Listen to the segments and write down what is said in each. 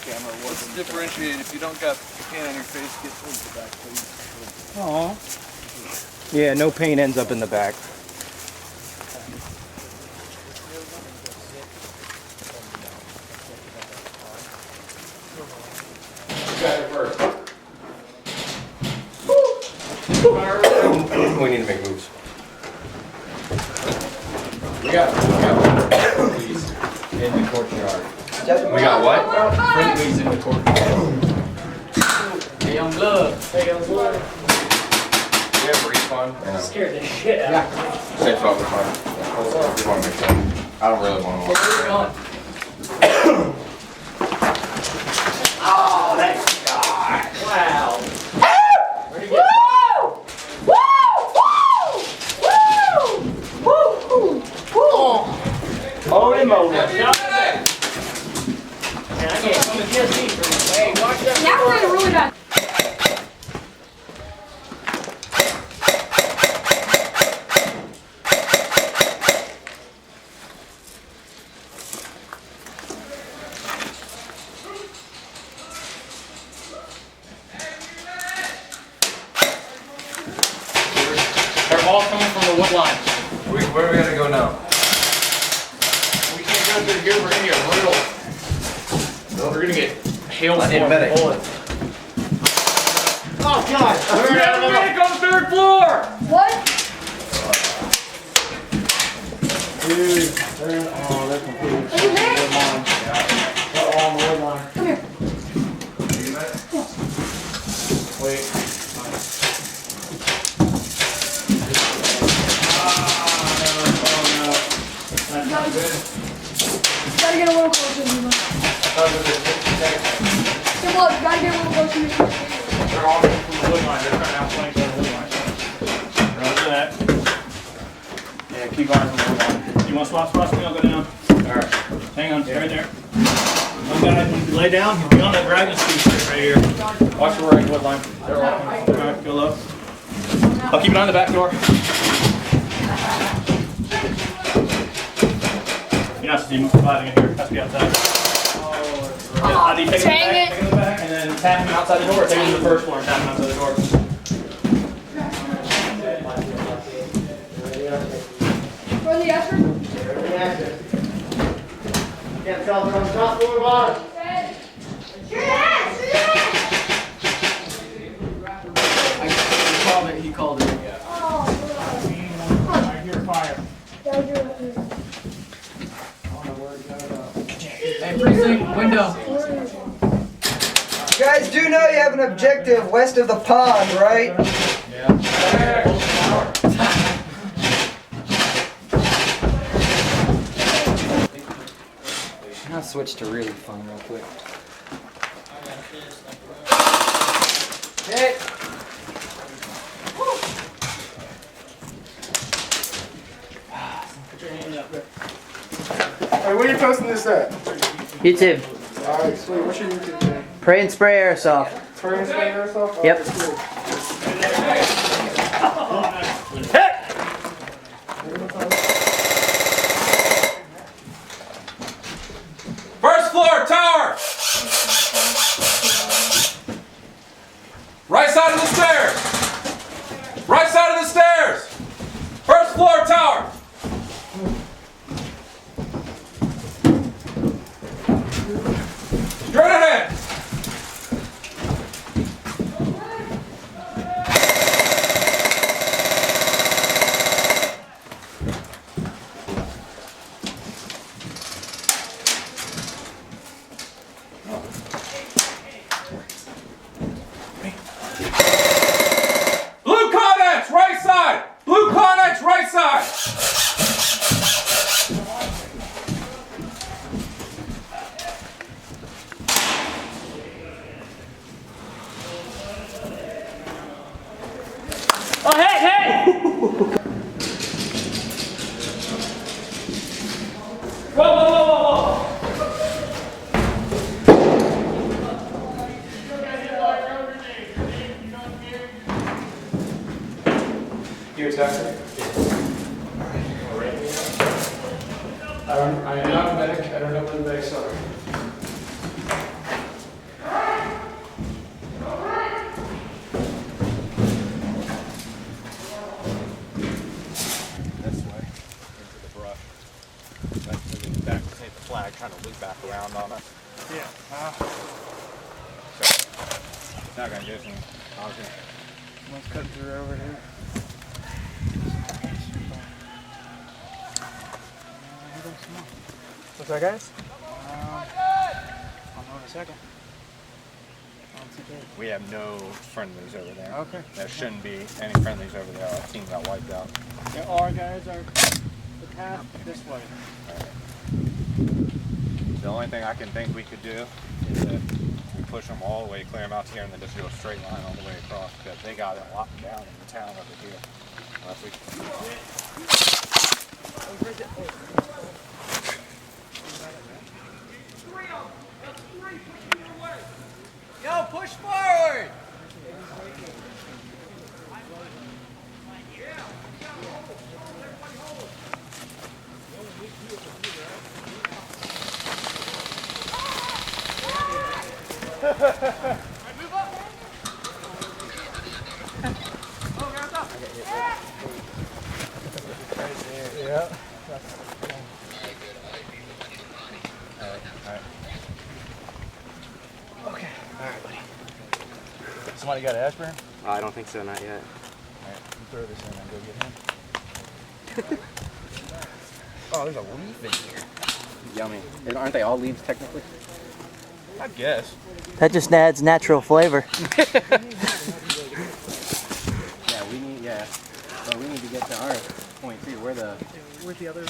camera was. Let's differentiate. If you don't got paint on your face, get towards the back, please. Aw. Yeah, no paint ends up in the back. We need to make moves. We got please in the courtyard. We got what? Friendlies in the courtyard. Hey, young blood. Hey, young blood. We have respawn. Scared the shit out of me. Safe off the car. We want to make sure. I don't really want to walk. Where are we going? Oh, thank God. Wow. Where'd you get Holy moly. Man, I can't come and kiss me for this. Hey, watch that. Now we're in a really bad. They're all coming from the wood line. Where are we gonna go now? We can't go through here. We're gonna get riddled. We're gonna get hailed I need a medic. bullets. Oh God! We have a medic on the third floor. What? Dude, they're completely Are you there? wood line. They're all on the wood line. Come here. Wait. That's not good. Gotta get a little closer, Nemo. Come on, gotta get a little closer. They're all coming from the wood line. They're trying to outflank the wood line. Roger that. Yeah, keep going from the wood line. You want to swap spots? I'll go down. Alright. Hang on, right there. One guy, you lay down. You'll be on that dragon speed right here. Watch the right wood line. They're all coming. Alright, go low. I'll keep it on the back door. You're not steam providing it here. Has to be outside. How do you take him dang back? Take him back and then tap him outside the door. Take him to the first floor and tap him outside the door. For the effort. Can't tell if I'm top floor or bottom. He called it. Yeah. Oh, I hear fire. Hey, precinct, window. You guys do know you have an objective west of the pond, right? I'll switch to really fun real quick. Okay. Hey, where are you posting this at? YouTube. Alright, sweet. What's your YouTube name? Pray and spray airsoft. Turn and spray yourself? Yep. Cool. First floor, tower! Right side of the stairs! Right side of the stairs! First floor, tower! Straight ahead! Blue Connex, right side! Blue Connex, right side! Oh, hey, hey! Whoa, whoa, whoa, whoa, whoa! You attacked me? I am not a medic. I don't know where the medics are. flag trying to loop back around on us. Yeah. It's not gonna do anything. One's cutting through over here. What's that, guys? I'll know in a second. We have no friendlies over there. Okay. There shouldn't be any friendlies over there. Our team got wiped out. Yeah, our guys are the path this way. The only thing I can think we could do is that we push them all the way, clear them out to here, and then just do a straight line all the way across, because they got it locked down in the town over here. Unless we Yo, push forward! Somebody got aspirin? I don't think so, not yet. Alright, you throw this in and go get him. Oh, there's a leaf in here. Yummy. Aren't they all leaves technically? I guess. That just adds natural flavor. Yeah, but we need to get to our point too. Where's the other?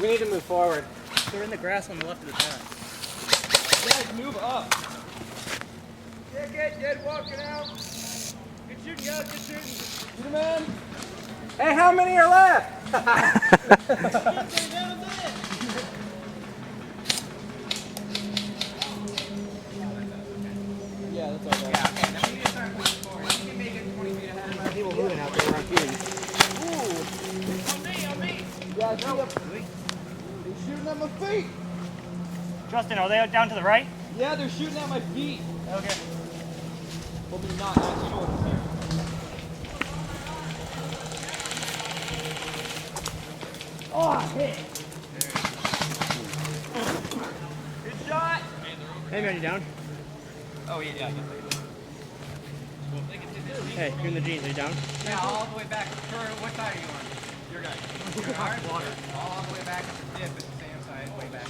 We need to move forward. They're in the grass on the left of the path. Guys, move up. Get walking out. Good shooting, guys. Good shooting. Shoot him in. Hey, how many are left? Yeah, that's all right. Okay, then we need to start moving forward. You can make it 20 feet ahead of us. People moving out there around here. Yeah, I see them. They're shooting at my feet. Justin, are they down to the right? Yeah, they're shooting at my feet. Okay. Well, they're not. Actually, you know what's here. Oh, I hit. Good shot. Hey man, you down? Oh, yeah. Hey, you're in the jeans, are you down? Yeah, all the way back. What side are you on? Your guy. Your hard water. All the way back to the dip at the same side, way back.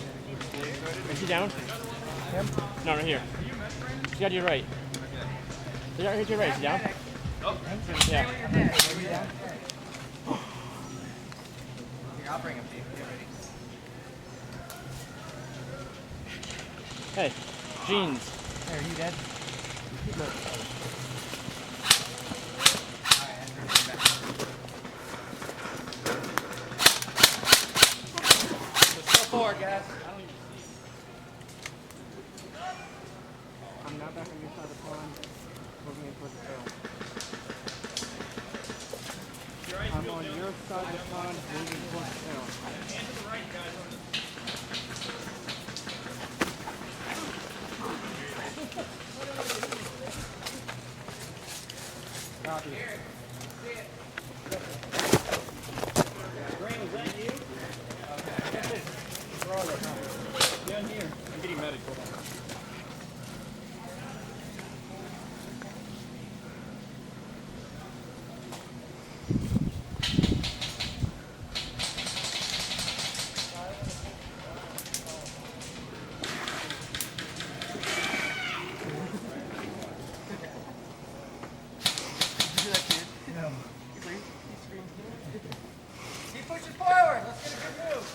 Is he down? Him? No, right here. He's got to your right. He's right here to your right. Is he down? Oh. Yeah. Here, I'll bring him to you. Get ready. Hey, jeans. Hey, are you dead? Let's go forward, guys. I'm not back on your side of the pond. Moving towards the trail. I'm on your side of the pond, moving towards the trail. Hand to the right, guys. Copy. Graham, is that you? Where are they? Down here. I'm getting medical. Keep pushing forward. Let's get a good move.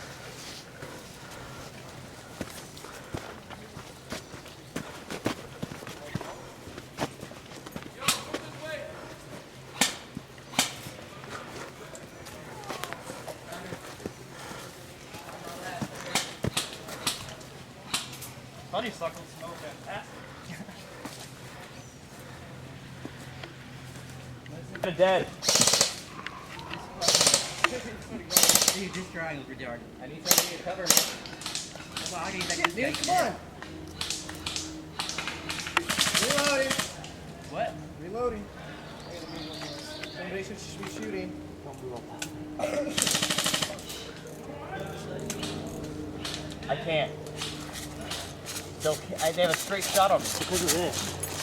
Honeysuckle smell fantastic. They're dead. Dude, this triangle's retarded. I need somebody to cover me. That's all I need. Like, Dude, come on. Reloading. What? Reloading. Somebody should be shooting. I can't. They have a straight shot on me. Because of this.